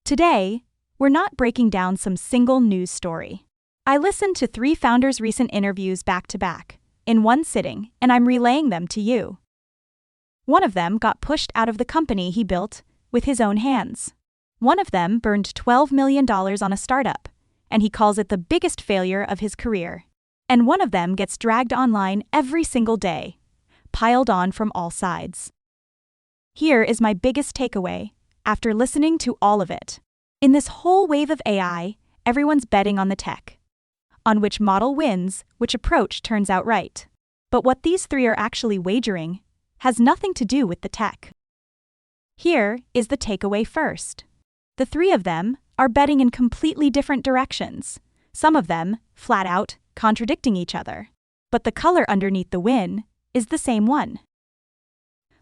Today, we're not breaking down some single news story. I listened to 3 founders' recent interviews back to back, in one sitting, and I'm relaying them to you. One of them got pushed out of the company he built with his own hands. One of them burned $12 million on a startup, and he calls it the biggest failure of his career. And one of them gets dragged online every single day, piled on from all sides. Here is my biggest takeaway after listening to all of it. In this whole wave of AI, everyone's betting on the tech, on which model wins, which approach turns out right. But what these 3 are actually wagering has nothing to do with the tech. Here is the takeaway first. The 3 of them are betting in completely different directions, some of them, flat out, contradicting each other. But the color underneath the win is the same one.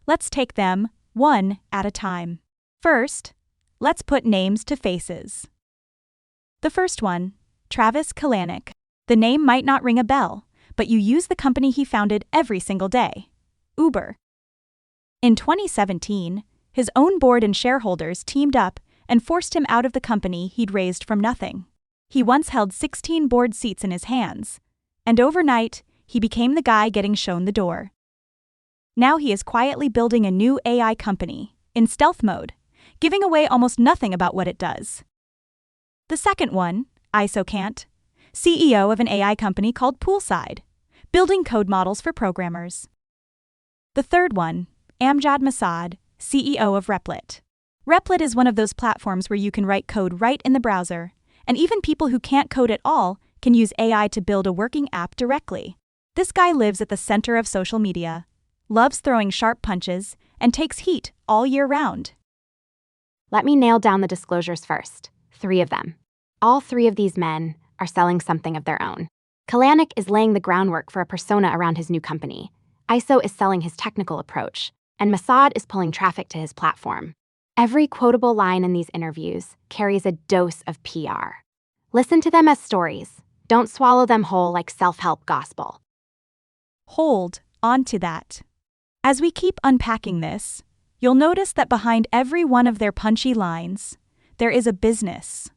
Let's take them one at a time. First, let's put names to faces. The first one, Travis Kalanick. The name might not ring a bell, but you use the company he founded every single day, Uber. In 2017, his own board and shareholders teamed up and forced him out of the company he'd raised from nothing. He once held 16 board seats in his hands, and overnight, he became the guy getting shown the door. Now he is quietly building a new AI company, in stealth mode, giving away almost nothing about what it does. The second one, Eiso Kant, CEO of an AI company called Poolside, building code models for programmers. The third one, Amjad Masad, CEO of Replit. Replit is one of those platforms where you can write code right in the browser, and even people who can't code at all can use AI to build a working app directly. This guy lives at the center of social media, loves throwing sharp punches, and takes heat all year round. Let me nail down the disclosures first. 3 of them. All 3 of these men are selling something of their own. Kalanick is laying the groundwork for a persona around his new company. Eiso is selling his technical approach, and Masad is pulling traffic to his platform. Every quotable line in these interviews carries a dose of PR. Listen to them as stories. Don't swallow them whole like self-help gospel. Hold on to that. As we keep unpacking this, you'll notice that behind every one of their punchy lines, there is a business.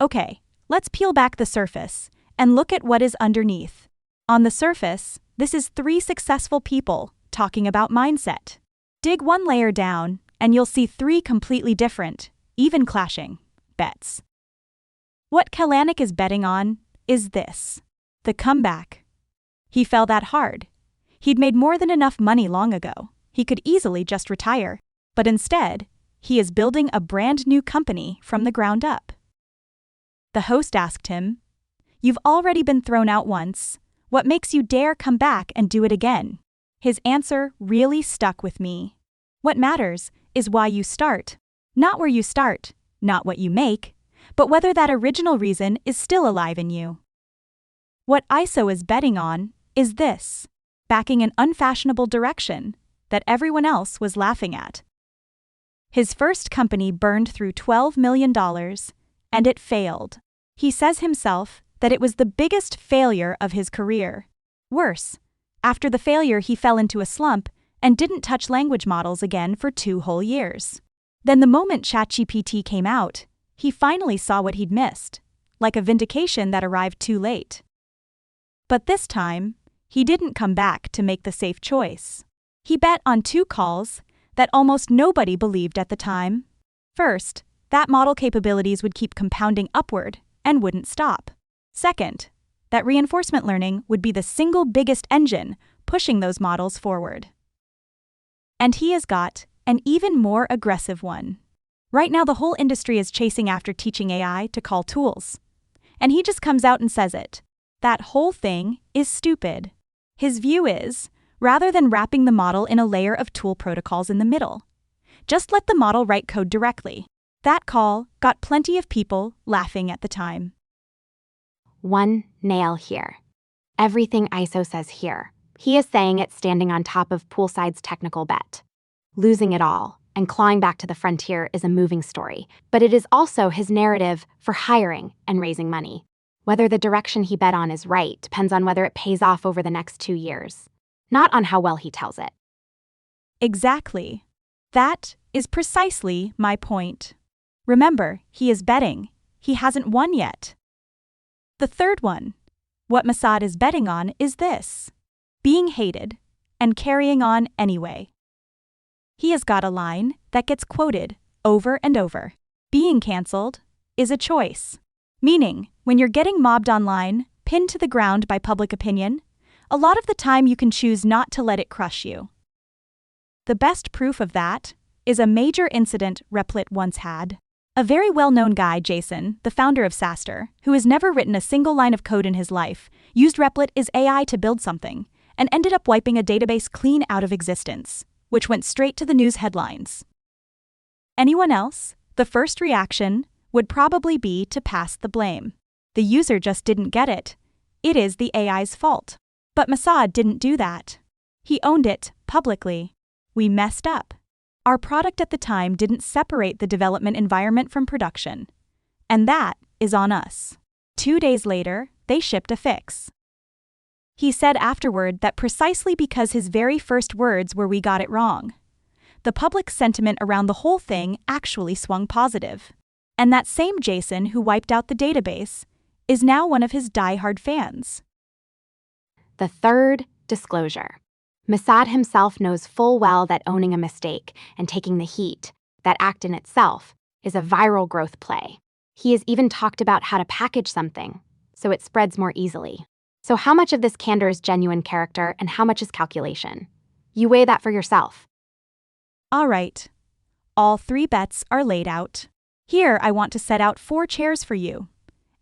Okay, let's peel back the surface and look at what is underneath. On the surface, this is 3 successful people talking about mindset. Dig one layer down, and you'll see 3 completely different, even clashing, bets. What Kalanick is betting on is this: the comeback. He fell that hard. He'd made more than enough money long ago. He could easily just retire, but instead, he is building a brand new company from the ground up. The host asked him, "You've already been thrown out once. What makes you dare come back and do it again?" His answer really stuck with me. What matters is why you start. Not where you start, not what you make, but whether that original reason is still alive in you. What Eiso is betting on is this: backing an unfashionable direction that everyone else was laughing at. His first company burned through $12 million, and it failed. He says himself that it was the biggest failure of his career. Worse, after the failure he fell into a slump and didn't touch language models again for 2 whole years. Then the moment ChatGPT came out, he finally saw what he'd missed, like a vindication that arrived too late. But this time, he didn't come back to make the safe choice. He bet on 2 calls that almost nobody believed at the time. First, that model capabilities would keep compounding upward and wouldn't stop. Second, that reinforcement learning would be the single biggest engine pushing those models forward. And he has got an even more aggressive one. Right now, the whole industry is chasing after teaching AI to call tools. And he just comes out and says it. That whole thing is stupid. His view is, rather than wrapping the model in a layer of tool protocols in the middle, just let the model write code directly. That call got plenty of people laughing at the time. One nail here. Everything Eiso says here, he is saying it standing on top of Poolside's technical bet. Losing it all and clawing back to the frontier is a moving story, but it is also his narrative for hiring and raising money. Whether the direction he bet on is right depends on whether it pays off over the next 2 years, not on how well he tells it. Exactly. That is precisely my point. Remember, he is betting. He hasn't won yet. The third one. What Mossad is betting on is this: being hated and carrying on anyway. He has got a line that gets quoted over and over. Being cancelled is a choice. Meaning, when you're getting mobbed online, pinned to the ground by public opinion, a lot of the time you can choose not to let it crush you. The best proof of that is a major incident Replit once had. A very well-known guy, Jason, the founder of Saster, who has never written a single line of code in his life, used Replit AI to build something, and ended up wiping a database clean out of existence, which went straight to the news headlines. Anyone else? The first reaction would probably be to pass the blame. The user just didn't get it. It is the AI's fault. But Mossad didn't do that. He owned it publicly. We messed up. Our product at the time didn't separate the development environment from production. And that is on us. 2 days later, they shipped a fix. He said afterward that precisely because his very first words were "we got it wrong," the public sentiment around the whole thing actually swung positive. And that same Jason who wiped out the database is now one of his diehard fans. The third disclosure. Mossad himself knows full well that owning a mistake and taking the heat, that act in itself, is a viral growth play. He has even talked about how to package something so it spreads more easily. So how much of this candor is genuine character and how much is calculation? You weigh that for yourself. All right. All 3 bets are laid out. Here I want to set out 4 chairs for you,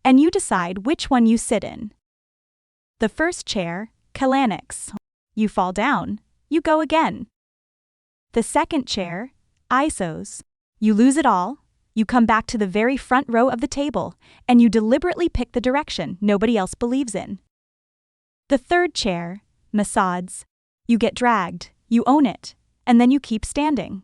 and you decide which one you sit in. The first chair, Kalanick's. You fall down, you go again. The second chair, Eiso's. You lose it all, you come back to the very front row of the table, and you deliberately pick the direction nobody else believes in. The third chair, Mossad's. You get dragged, you own it, and then you keep standing.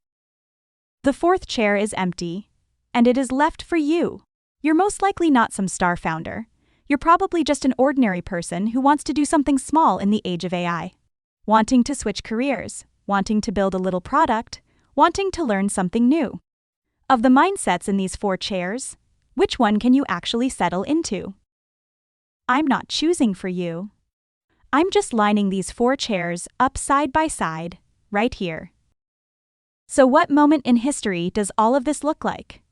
The fourth chair is empty, and it is left for you. You're most likely not some star founder. You're probably just an ordinary person who wants to do something small in the age of AI. Wanting to switch careers, wanting to build a little product, wanting to learn something new. Of the mindsets in these 4 chairs, which one can you actually settle into? I'm not choosing for you. I'm just lining these 4 chairs up side by side, right here. So what moment in history does all of this look like?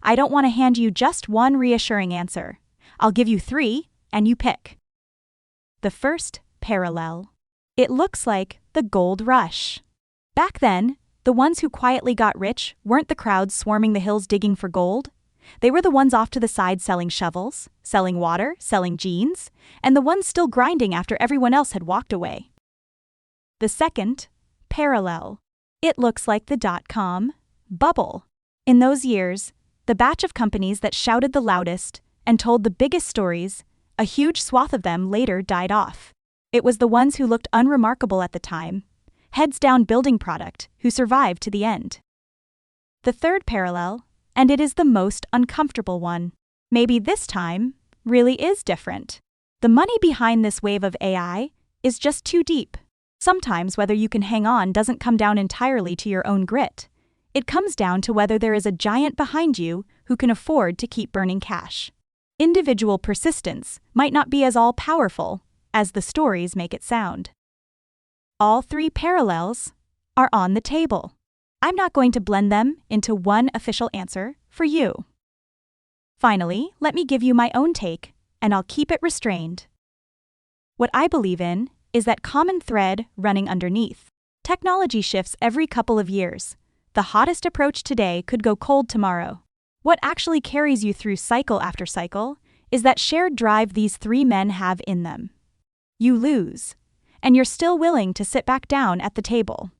I don't want to hand you just one reassuring answer. I'll give you 3, and you pick. The first parallel. It looks like the gold rush. Back then, the ones who quietly got rich weren't the crowds swarming the hills digging for gold. They were the ones off to the side selling shovels, selling water, selling jeans, and the ones still grinding after everyone else had walked away. The second parallel. It looks like the dot-com bubble. In those years, the batch of companies that shouted the loudest and told the biggest stories, a huge swath of them later died off. It was the ones who looked unremarkable at the time, heads down building product, who survived to the end. The third parallel, and it is the most uncomfortable one. Maybe this time really is different. The money behind this wave of AI is just too deep. Sometimes whether you can hang on doesn't come down entirely to your own grit. It comes down to whether there is a giant behind you who can afford to keep burning cash. Individual persistence might not be as all-powerful as the stories make it sound. All 3 parallels are on the table. I'm not going to blend them into one official answer for you. Finally, let me give you my own take, and I'll keep it restrained. What I believe in is that common thread running underneath. Technology shifts every couple of years. The hottest approach today could go cold tomorrow. What actually carries you through cycle after cycle is that shared drive these 3 men have in them. You lose, and you're still willing to sit back down at the table.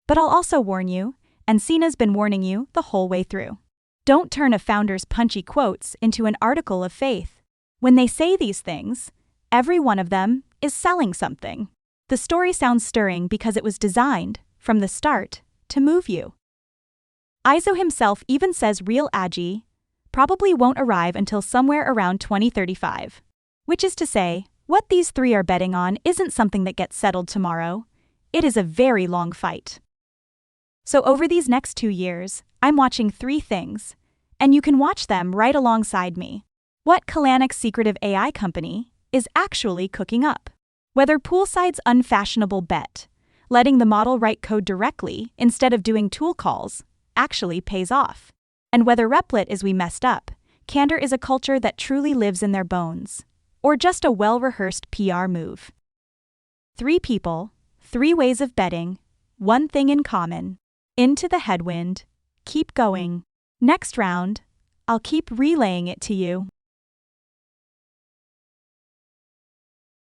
But I'll also warn you, and Sina's been warning you the whole way through. Don't turn a founder's punchy quotes into an article of faith. When they say these things, every one of them is selling something. The story sounds stirring because it was designed, from the start, to move you. Eiso himself even says real Agi probably won't arrive until somewhere around 2035. Which is to say, what these 3 are betting on isn't something that gets settled tomorrow. It is a very long fight. So over these next 2 years, I'm watching 3 things, And you can watch them right alongside me. What Kalanick's secretive AI company is actually cooking up. Whether Poolside's unfashionable bet, letting the model write code directly instead of doing tool calls, actually pays off. And whether Replit is we messed up, candor is a culture that truly lives in their bones, or just a well-rehearsed PR move. 3 people, 3 ways of betting, 1 thing in common. Into the headwind. Keep going. Next round, I'll keep relaying it to you.